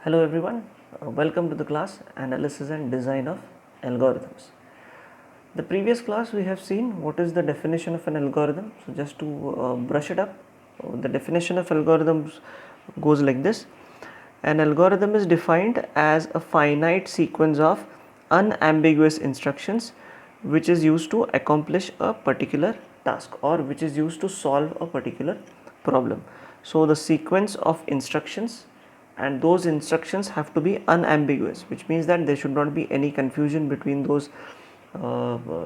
Hello everyone, welcome to the class Analysis and Design of Algorithms. The previous class we have seen what is the definition of an algorithm. So just to brush it up, the definition of algorithms goes like this. An algorithm is defined as a finite sequence of unambiguous instructions which is used to accomplish a particular task or which is used to solve a particular problem. So the sequence of instructions, and those instructions have to be unambiguous, which means that there should not be any confusion between those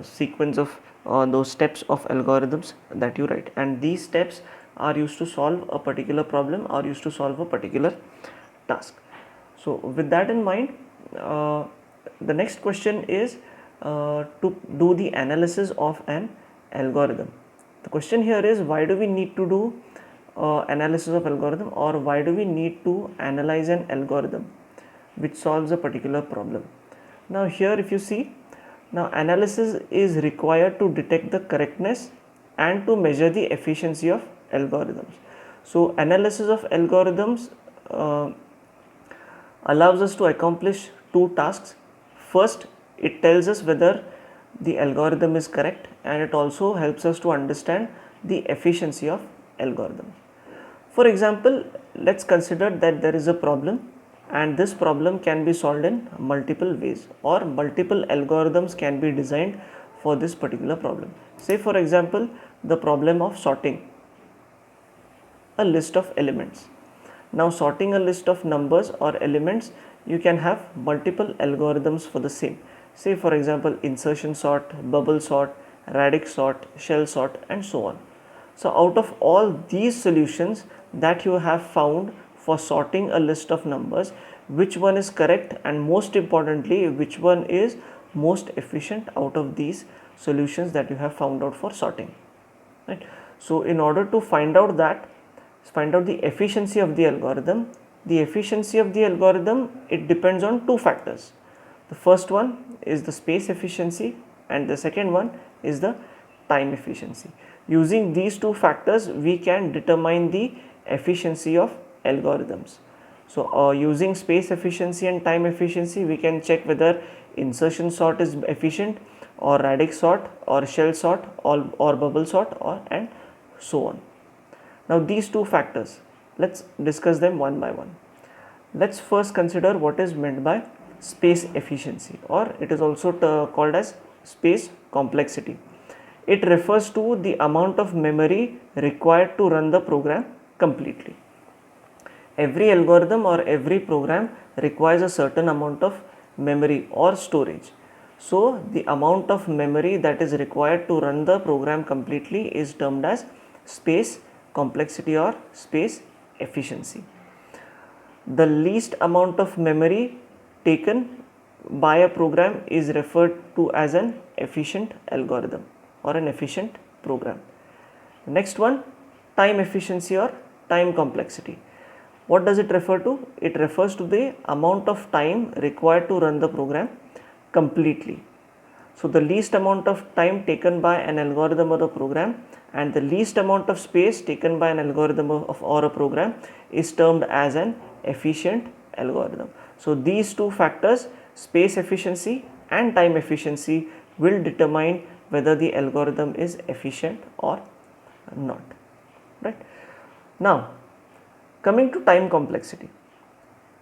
sequence of those steps of algorithms that you write, and these steps are used to solve a particular problem or used to solve a particular task. So with that in mind, the next question is to do the analysis of an algorithm. The question here is, why do we need to do analysis of algorithm, or why do we need to analyze an algorithm which solves a particular problem? Now here if you see, now analysis is required to detect the correctness and to measure the efficiency of algorithms. So analysis of algorithms allows us to accomplish two tasks. First, it tells us whether the algorithm is correct, and it also helps us to understand the efficiency of algorithms. For example, let's consider that there is a problem, and this problem can be solved in multiple ways, or multiple algorithms can be designed for this particular problem. Say for example, the problem of sorting a list of elements. Now sorting a list of numbers or elements, you can have multiple algorithms for the same. Say for example, insertion sort, bubble sort, radix sort, shell sort, and so on. So out of all these solutions that you have found for sorting a list of numbers, which one is correct, and most importantly, which one is most efficient out of these solutions that you have found out for sorting, right? So in order to find out the efficiency of the algorithm, it depends on two factors. The first one is the space efficiency, and the second one is the time efficiency. Using these two factors, we can determine the efficiency of algorithms. So using space efficiency and time efficiency, we can check whether insertion sort is efficient, or radix sort, or shell sort, or bubble sort, and so on. Now these two factors, let's discuss them one by one. Let's first consider what is meant by space efficiency, or it is also called as space complexity. It refers to the amount of memory required to run the program completely. Every algorithm or every program requires a certain amount of memory or storage. So the amount of memory that is required to run the program completely is termed as space complexity or space efficiency. The least amount of memory taken by a program is referred to as an efficient algorithm or an efficient program. Next one, time efficiency or time complexity. What does it refer to? It refers to the amount of time required to run the program completely. So the least amount of time taken by an algorithm or a program, and the least amount of space taken by an algorithm or a program is termed as an efficient algorithm. So these two factors, space efficiency and time efficiency, will determine whether the algorithm is efficient or not, right? Now coming to time complexity.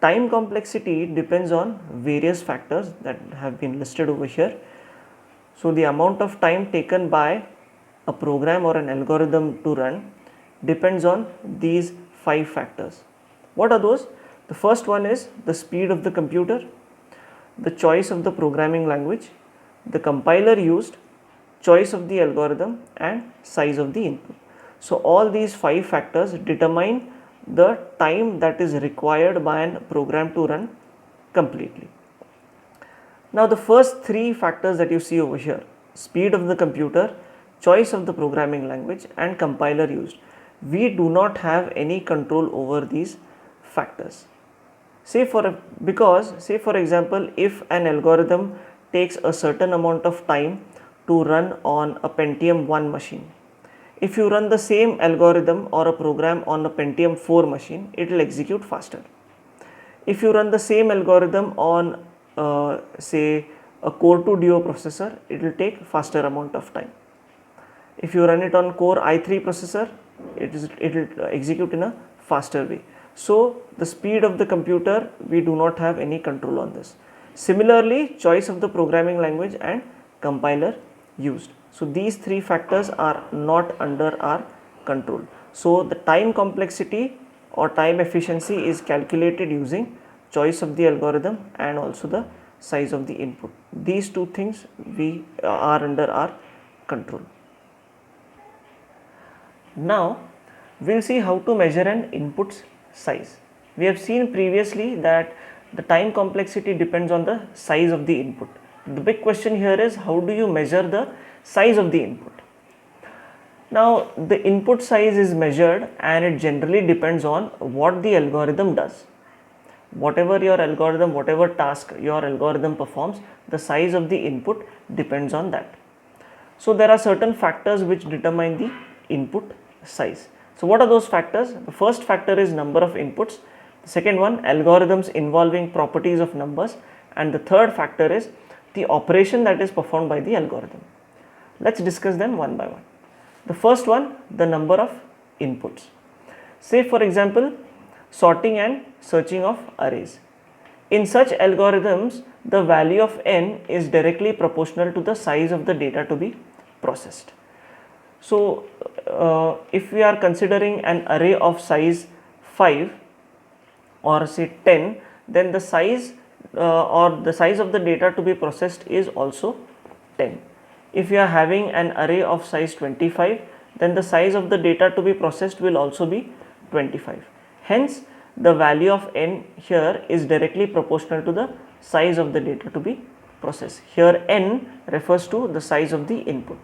Time complexity depends on various factors that have been listed over here. So the amount of time taken by a program or an algorithm to run depends on these 5 factors. What are those? The first one is the speed of the computer, the choice of the programming language, the compiler used, choice of the algorithm, and size of the input. So all these 5 factors determine the time that is required by a program to run completely. Now the first 3 factors that you see over here, speed of the computer, choice of the programming language, and compiler used, we do not have any control over these factors. Say for example, if an algorithm takes a certain amount of time to run on a Pentium 1 machine, if you run the same algorithm or a program on a Pentium 4 machine, it will execute faster. If you run the same algorithm on say a Core 2 Duo processor, it will take faster amount of time. If you run it on Core i3 processor, it will execute in a faster way. So the speed of the computer, we do not have any control on this. Similarly, choice of the programming language and compiler used. So these three factors are not under our control. So the time complexity or time efficiency is calculated using choice of the algorithm and also the size of the input. These two things we are under our control. Now we'll see how to measure an input's size. We have seen previously that the time complexity depends on the size of the input. The big question here is, how do you measure the size of the input? Now the input size is measured and it generally depends on what the algorithm does. Whatever your algorithm, whatever task your algorithm performs, the size of the input depends on that. So there are certain factors which determine the input size. So what are those factors? The first factor is number of inputs. The second one, algorithms involving properties of numbers, and the third factor is the operation that is performed by the algorithm. Let's discuss them one by one. The first one, the number of inputs. Say for example, sorting and searching of arrays. In such algorithms, the value of n is directly proportional to the size of the data to be processed. So if we are considering an array of size 5 or say 10, then the size of the data to be processed is also 10. If you are having an array of size 25, then the size of the data to be processed will also be 25. Hence, the value of n here is directly proportional to the size of the data to be processed. Here n refers to the size of the input.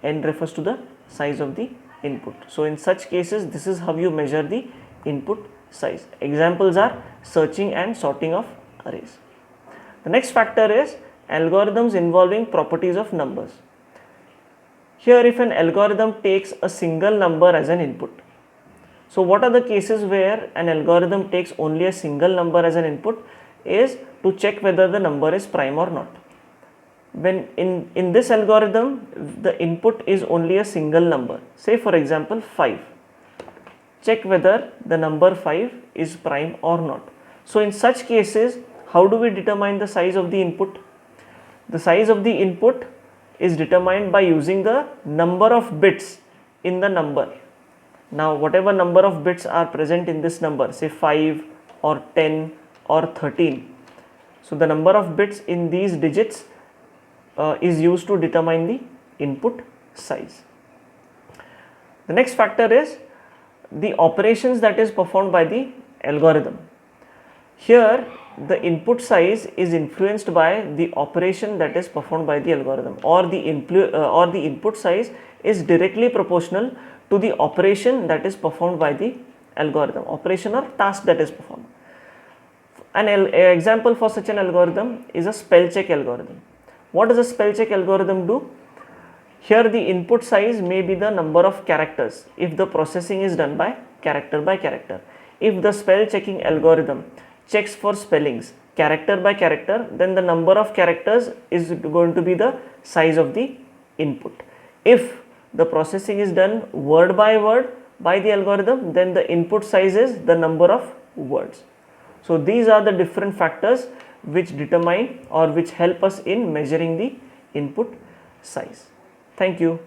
N refers to the size of the input. So in such cases, this is how you measure the input size. Examples are searching and sorting of arrays. The next factor is algorithms involving properties of numbers. Here, if an algorithm takes a single number as an input. So what are the cases where an algorithm takes only a single number as an input? Is to check whether the number is prime or not. When in this algorithm, the input is only a single number, say for example 5. Check whether the number 5 is prime or not. So in such cases, how do we determine the size of the input? The size of the input is determined by using the number of bits in the number. Now whatever number of bits are present in this number, say 5 or 10 or 13. So the number of bits in these digits is used to determine the input size. The next factor is the operations that is performed by the algorithm. Here the input size is influenced by the operation that is performed by the algorithm, or the input size is directly proportional to the operation that is performed by the algorithm, operation or task that is performed. An example for such an algorithm is a spell check algorithm. What does a spell check algorithm do? Here the input size may be the number of characters if the processing is done by character. If the spell checking algorithm checks for spellings character by character, then the number of characters is going to be the size of the input. If the processing is done word by word by the algorithm, then the input size is the number of words. So these are the different factors which determine or which help us in measuring the input size. Thank you.